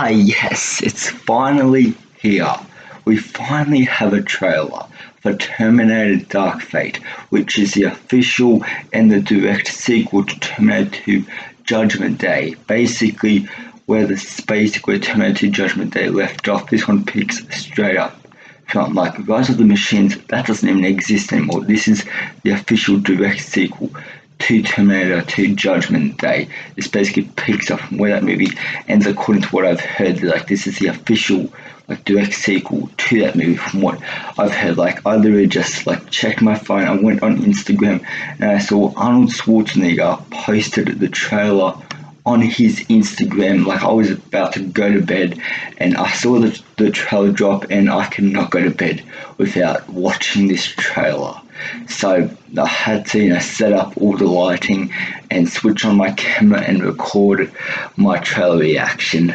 Yes, it's finally here. We finally have a trailer for Terminator Dark Fate, which is the official and the direct sequel to Terminator 2 Judgment Day. Basically where Terminator 2 Judgment Day left off, this one picks straight up from like Rise of the Machines. That doesn't even exist anymore. This is the official direct sequel to Terminator 2 Judgment Day. This basically picks up from where that movie ends, according to what I've heard. Like, this is the official direct sequel to that movie from what I've heard. Like, I literally just checked my phone, I went on Instagram and I saw Arnold Schwarzenegger posted the trailer on his Instagram. Like, I was about to go to bed and I saw the trailer drop, and I cannot go to bed without watching this trailer. So I had to set up all the lighting and switch on my camera and record my trailer reaction.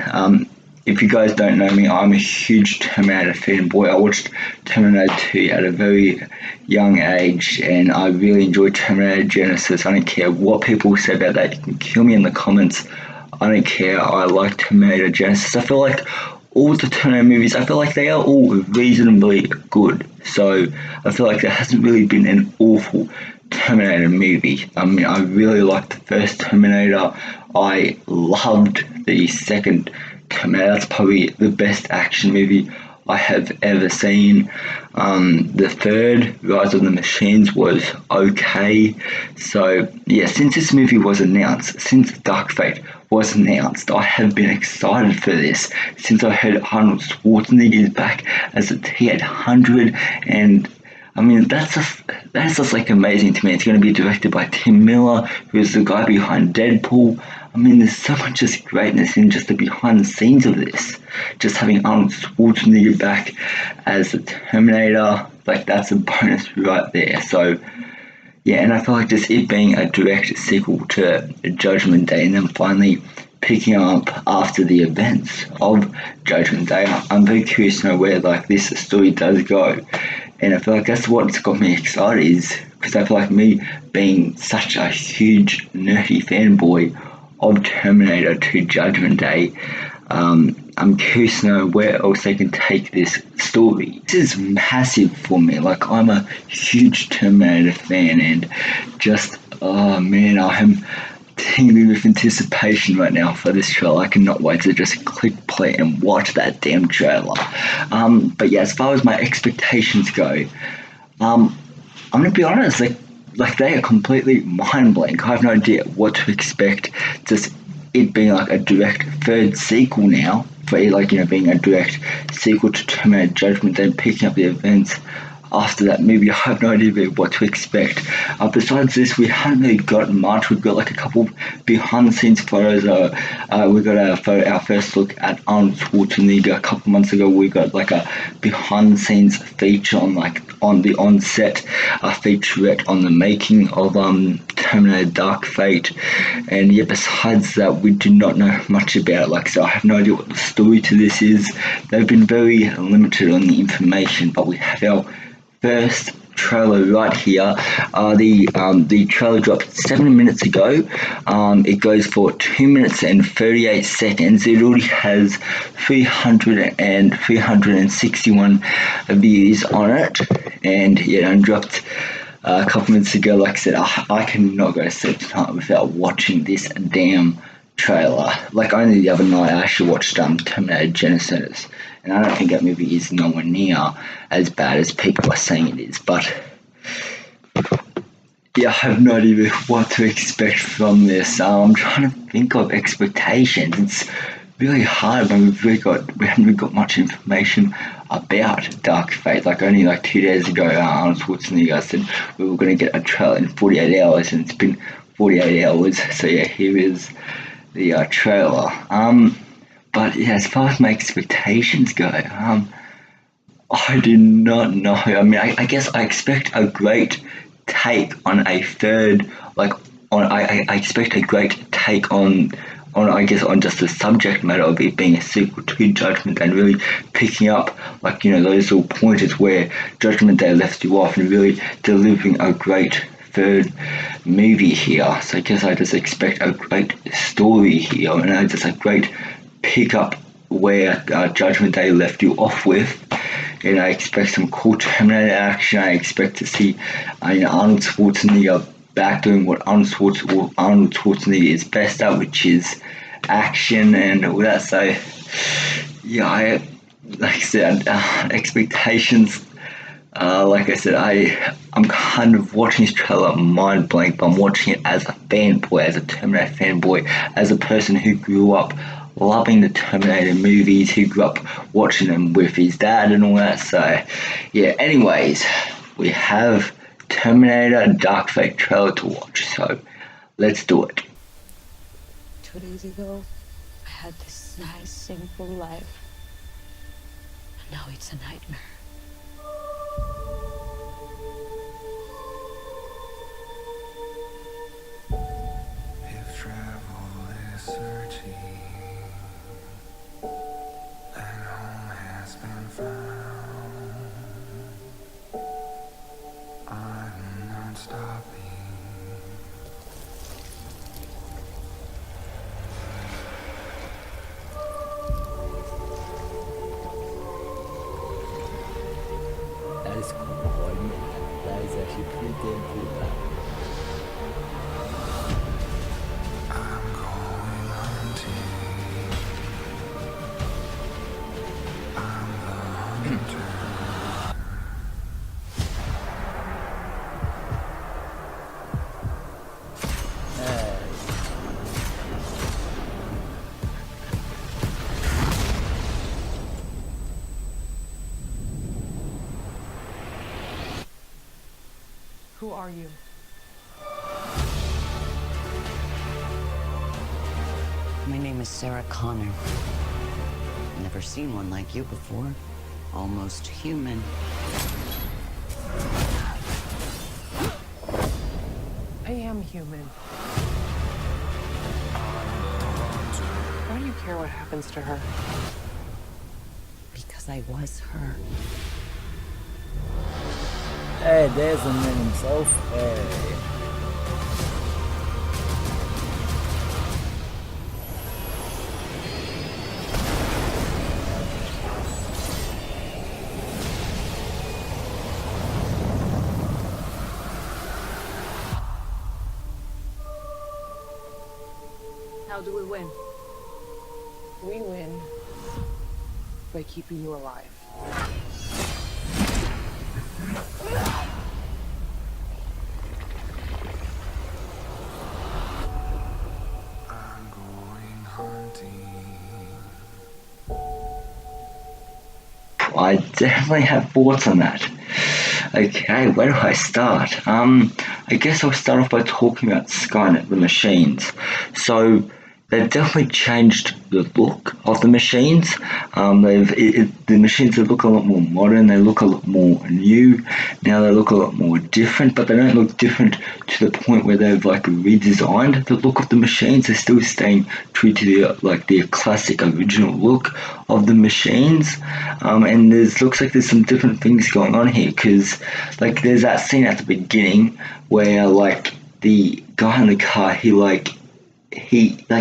If you guys don't know me, I'm a huge Terminator fanboy. I watched Terminator 2 at a very young age, and I really enjoyed Terminator Genesis. I don't care what people say about that. You can kill me in the comments. I don't care. I like Terminator Genesis. I feel like all the Terminator movies, I feel like they are all reasonably good. So I feel like there hasn't really been an awful Terminator movie. I mean, I really liked the first Terminator. I loved the second Terminator. That's probably the best action movie I have ever seen. The third, Rise of the Machines, was okay. So yeah, since this movie was announced, since Dark Fate was announced, I have been excited for this. Since I heard Arnold Schwarzenegger is back as a T-800, and I mean, that's just amazing to me. It's going to be directed by Tim Miller, who is the guy behind Deadpool. I mean, there's so much just greatness in just the behind the scenes of this. Just having Arnold Schwarzenegger back as the Terminator, that's a bonus right there. So yeah, and I feel like just it being a direct sequel to Judgment Day, and then finally picking up after the events of Judgment Day, I'm very curious to know where this story does go. And I feel like that's what's got me excited, is because I feel like me being such a huge nerdy fanboy of Terminator 2 Judgment Day, I'm curious to know where else they can take this story. This is massive for me. I'm a huge Terminator fan, and just, oh man, I am tingling with anticipation right now for this trailer. I cannot wait to just click play and watch that damn trailer. But yeah, as far as my expectations go, I'm gonna be honest, they are completely mind blank. I have no idea what to expect. Just it being a direct third sequel now, for it being a direct sequel to Terminator Judgment, then picking up the events after that movie. I have no idea what to expect. Besides this, we haven't really got much. We've got a couple behind the scenes photos. We got our first look at Arnold Schwarzenegger a couple months ago. We got a behind the scenes feature on the on-set featurette on the making of Terminator Dark Fate. And yeah, besides that, we do not know much about it. So I have no idea what the story to this is. They've been very limited on the information, but we have our first trailer right here. The trailer dropped 7 minutes ago. It goes for 2 minutes and 38 seconds. It already has 361 views on it, and yeah, and dropped a couple minutes ago. Like I said, I cannot go to sleep tonight without watching this damn trailer. Only the other night I actually watched Terminator Genesis, and I don't think that movie is nowhere near as bad as people are saying it is. But yeah, I have no idea what to expect from this. I'm trying to think of expectations. It's really hard when we haven't really got much information about Dark Fate. Only 2 days ago, Arnold Schwarzenegger said we were going to get a trailer in 48 hours, and it's been 48 hours. So yeah, here is the trailer. But yeah, as far as my expectations go, I do not know. I mean, I guess I expect a great take on a third, I expect a great take on just the subject matter of it being a sequel to Judgment, and really picking up those little pointers where Judgment Day left you off, and really delivering a great third movie here. So I guess I just expect a great story here, and just a great pick up where Judgment Day left you off with. And I expect some cool Terminator action. I expect to see Arnold Schwarzenegger back doing what Arnold Schwarzenegger is best at, which is action and all that. So, yeah, like I said, expectations. Like I said, I'm kind of watching this trailer mind blank, but I'm watching it as a fanboy, as a Terminator fanboy, as a person who grew up loving the Terminator movies, who grew up watching them with his dad and all that. So, yeah, anyways, we have Terminator Dark Fate trailer to watch, so let's do it. 2 days ago, I had this nice, simple life. And now it's a nightmare. If travel is searching, and home has been found, I'm not stopping. That is cool, boy. That is actually pretty damn cool. I'm going hunting. I'm the hunter. Who are you? My name is Sarah Connor. Never seen one like you before. Almost human. I am human. Why do you care what happens to her? Because I was her. Hey, there's the man himself. Hey. How do we win? We win by keeping you alive. I'm going hunting. I definitely have thoughts on that. Okay, where do I start? I guess I'll start off by talking about Skynet, the machines. So they've definitely changed the look of the machines. The machines look a lot more modern. They look a lot more new. Now they look a lot more different, but they don't look different to the point where they've like redesigned the look of the machines. They're still staying true to the classic original look of the machines. And looks like there's some different things going on here, because like there's that scene at the beginning where like the guy in the car, he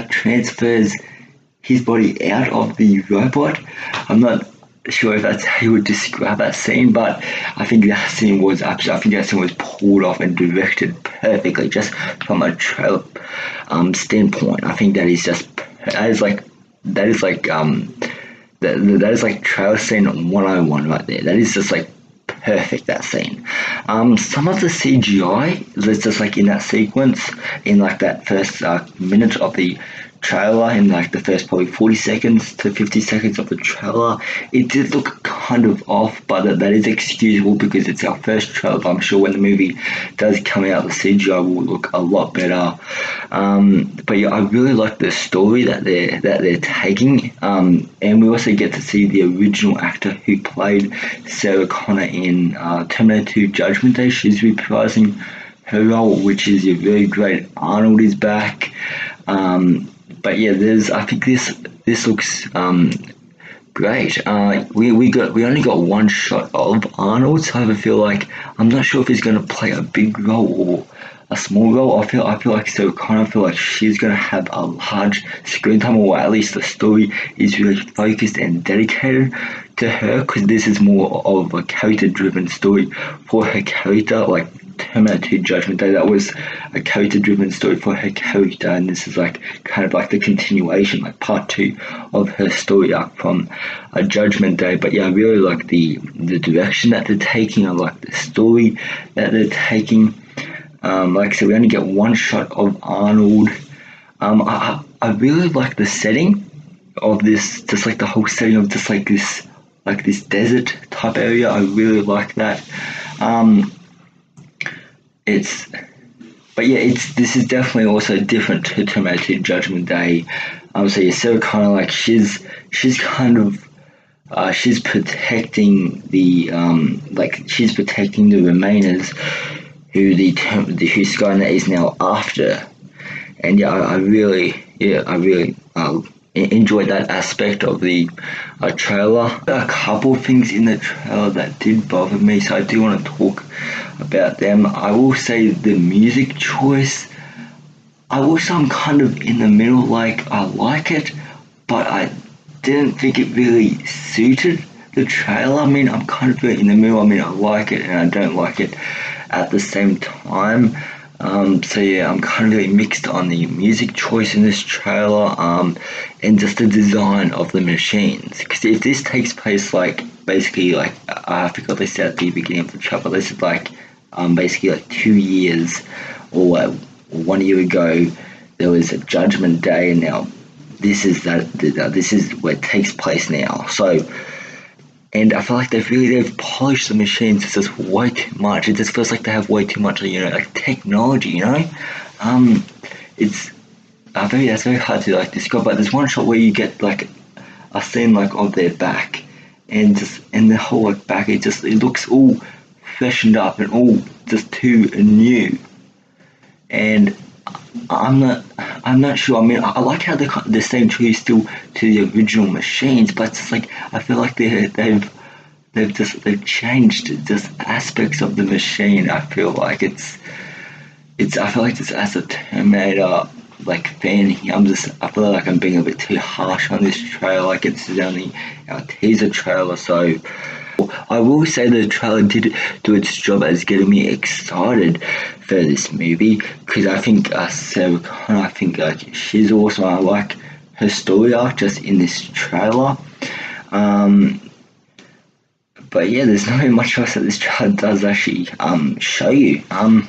transfers his body out of the robot. I'm not sure if that's how you would describe that scene, but I think that scene was pulled off and directed perfectly, just from a trailer standpoint. I think that is like trailer scene 101 right there. That is just like perfect, that scene. Some of the CGI that's just like in that sequence, in like that first minute of the trailer, in like the first probably 40 seconds to 50 seconds of the trailer, it did look kind of off, but that is excusable because it's our first trailer. But I'm sure when the movie does come out, the CGI will look a lot better. But yeah, I really like the story that they're taking, and we also get to see the original actor who played Sarah Connor in Terminator 2 Judgment Day. She's reprising her role, which is very great. Arnold is back. But yeah, I think this looks Great. We only got one shot of Arnold, so I feel like I'm not sure if he's going to play a big role or a small role. I feel like so kind of feel like she's going to have a large screen time, or at least the story is really focused and dedicated to her, because this is more of a character-driven story for her character. Like Terminator 2 Judgment Day, that was a character-driven story for her character, and this is like kind of like the continuation, like part two of her story arc from a Judgment Day. But yeah, I really like the direction that they're taking. I like the story that they're taking. Like I said, we only get one shot of Arnold. I really like the setting of this, just like the whole setting of just like this desert type area. I really like that. It's But yeah, this is definitely also different to Terminator Judgment Day. So yeah, Sarah Connor, like she's kind of she's protecting she's protecting the Remainers who who Skynet is now after. And yeah, I really enjoyed that aspect of the trailer. A couple of things in the trailer that did bother me, so I do want to talk about them. I will say the music choice, I will say I'm kind of in the middle. Like, I like it, but I didn't think it really suited the trailer. I mean, I'm kind of in the middle. I mean, I like it and I don't like it at the same time. So yeah, I'm kind of really mixed on the music choice in this trailer, and just the design of the machines. Because if this takes place like basically like I forgot they said at the beginning of the trailer, this is like basically like 2 years or 1 year ago there was a Judgment Day, and now this is where it takes place now. So. And I feel like they've polished the machines just way too much. It just feels like they have way too much, like technology, It's that's very hard to like describe. But there's one shot where you get like a scene like of their back, and the whole like back, it looks all freshened up and all just too new. And I'm not sure. I mean, I like how they're staying true still to the original machines, but it's like I feel like they've changed just aspects of the machine. I feel like I feel like just as a Terminator like fan here, I feel like I'm being a bit too harsh on this trailer. Like it's only a teaser trailer, so. I will say the trailer did do its job as getting me excited for this movie, because I think Sarah Connor, I think she's awesome. I like her story arc just in this trailer. But yeah, there's not really much else that this trailer does actually show you. Oh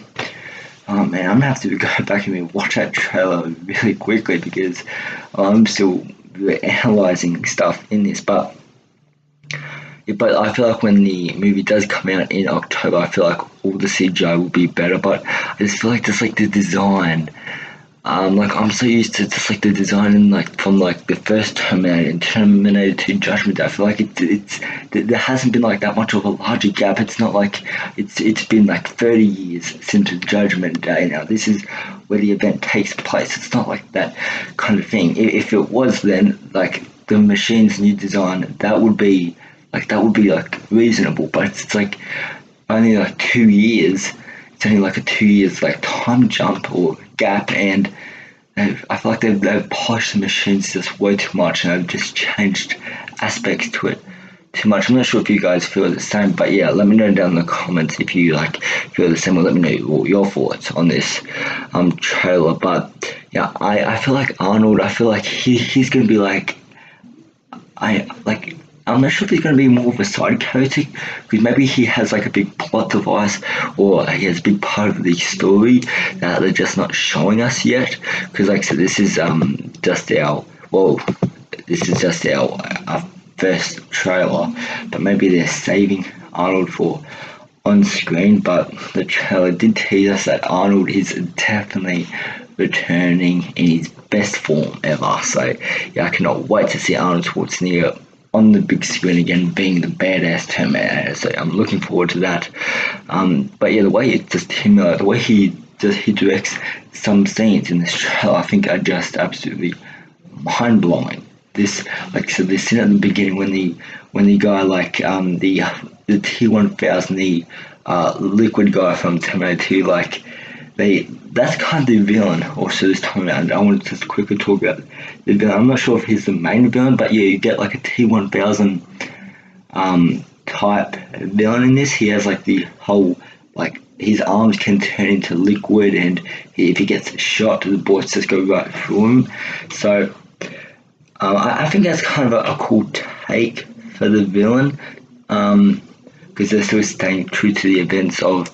man, I'm gonna have to go back and watch that trailer really quickly, because I'm still really analyzing stuff in this, but I feel like when the movie does come out in October, I feel like all the CGI will be better. But I just feel like just like the design, like I'm so used to just like the design and like from like the first Terminator and Terminator 2 Judgment Day. I feel like there hasn't been like that much of a larger gap. It's not like it's been like 30 years since Judgment Day. Now this is where the event takes place. It's not like that kind of thing. If it was, then like the machine's new design, that would be like reasonable, but it's like only like 2 years. It's only like a 2 years like time jump or gap, and I feel like they've polished the machines just way too much, and they've just changed aspects to it too much. I'm not sure if you guys feel the same, but yeah, let me know down in the comments if you like feel the same, or let me know what your thoughts on this trailer. But yeah, I feel like Arnold, I feel like he's gonna be like I'm not sure if he's going to be more of a side character, because maybe he has like a big plot device, or he has a big part of the story that they're just not showing us yet. Because like I said, this is just our first trailer, but maybe they're saving Arnold for on screen. But the trailer did tease us that Arnold is definitely returning in his best form ever. So yeah, I cannot wait to see Arnold Schwarzenegger on the big screen again, being the badass Terminator. So I'm looking forward to that. But yeah, the way the way he directs some scenes in this trailer, I think are just absolutely mind blowing. this, like so the scene at the beginning when the guy like the T-1000, the liquid guy from Terminator 2, like that's kind of the villain also this time around. I want to just quickly talk about the villain. I'm not sure if he's the main villain, but yeah, you get like a T-1000 type villain in this. He has like the whole, like his arms can turn into liquid, and if he gets shot, the bullets just go right through him. So I think that's kind of a cool take for the villain, because they're still staying true to the events of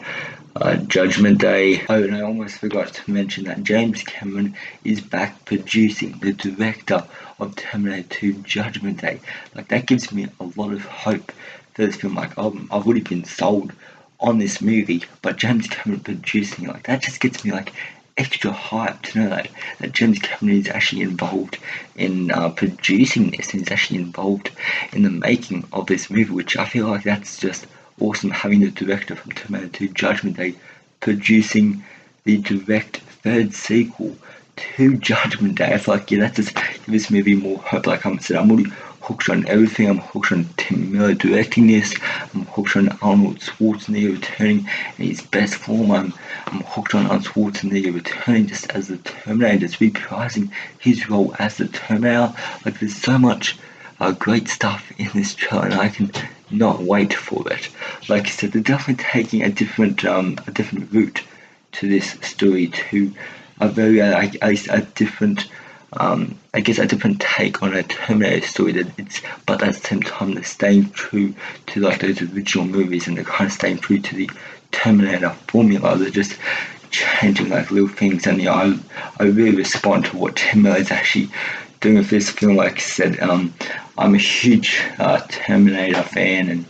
Judgment Day. Oh, and I almost forgot to mention that James Cameron is back producing, the director of Terminator 2 Judgment Day. Like, that gives me a lot of hope for this film. Like, I've already been sold on this movie, but James Cameron producing, like, that just gets me like extra hype to know that James Cameron is actually involved in producing this, and is actually involved in the making of this movie, which I feel like that's just awesome, having the director from Terminator 2 Judgment Day producing the direct third sequel to Judgment Day. I feel like, yeah, that just gives this movie more hope. Like I said, I'm already hooked on everything. I'm hooked on Tim Miller directing this. I'm hooked on Arnold Schwarzenegger returning in his best form. I'm hooked on Schwarzenegger returning just as the Terminator, just reprising his role as the Terminator. Like, there's so much great stuff in this trailer, and I can not wait for it. Like I said, they're definitely taking a different route to this story, to a very a different I guess a different take on a Terminator story. But at the same time they're staying true to like those original movies, and they're kind of staying true to the Terminator formula. They're just changing like little things, and I really respond to what Tim Miller is actually doing with this film. Like I said, I'm a huge Terminator fan, and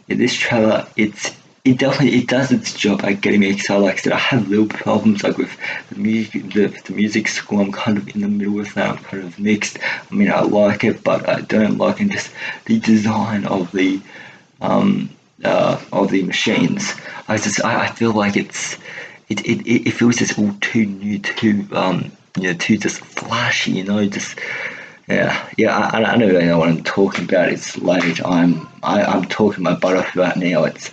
in this trailer, it definitely does its job at getting me excited. Like I said, I have little problems like with the music score. I'm kind of in the middle with that. I'm kind of mixed. I mean, I like it, but I don't like it. Just the design of the machines. I feel like it feels just all too new, too too just flashy. Just. Yeah, I don't really know what I'm talking about. It's late. I'm talking my butt off right now. It's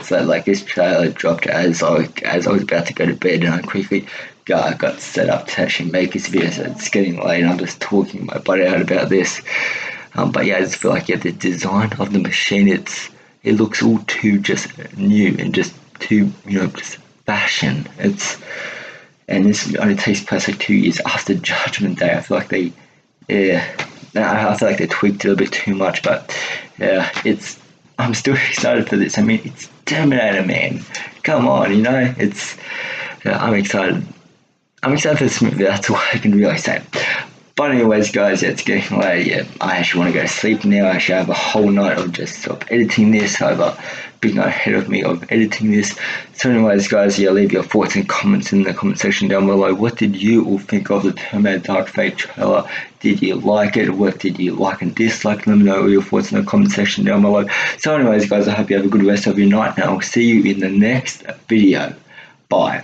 like this trailer dropped as I was about to go to bed, and I quickly got set up to actually make this video. So it's getting late, and I'm just talking my butt out about this. But yeah, I just feel like the design of the machine, it looks all too just new and just too just fashion. And this only takes place like 2 years after Judgment Day. I feel like I feel like they tweaked it a bit too much, but yeah, I'm still excited for this. I mean, it's Terminator, man. Come on, I'm excited. I'm excited for this movie. That's all I can really say. But anyways, guys, it's getting late. Yeah, I actually want to go to sleep now. I actually have a whole night of just editing this. I have a big night ahead of me of editing this. So anyways, guys, yeah, leave your thoughts and comments in the comment section down below. What did you all think of the Terminator Dark Fate trailer? Did you like it? What did you like and dislike? Let me know all your thoughts in the comment section down below. So anyways, guys, I hope you have a good rest of your night, and I'll see you in the next video. Bye.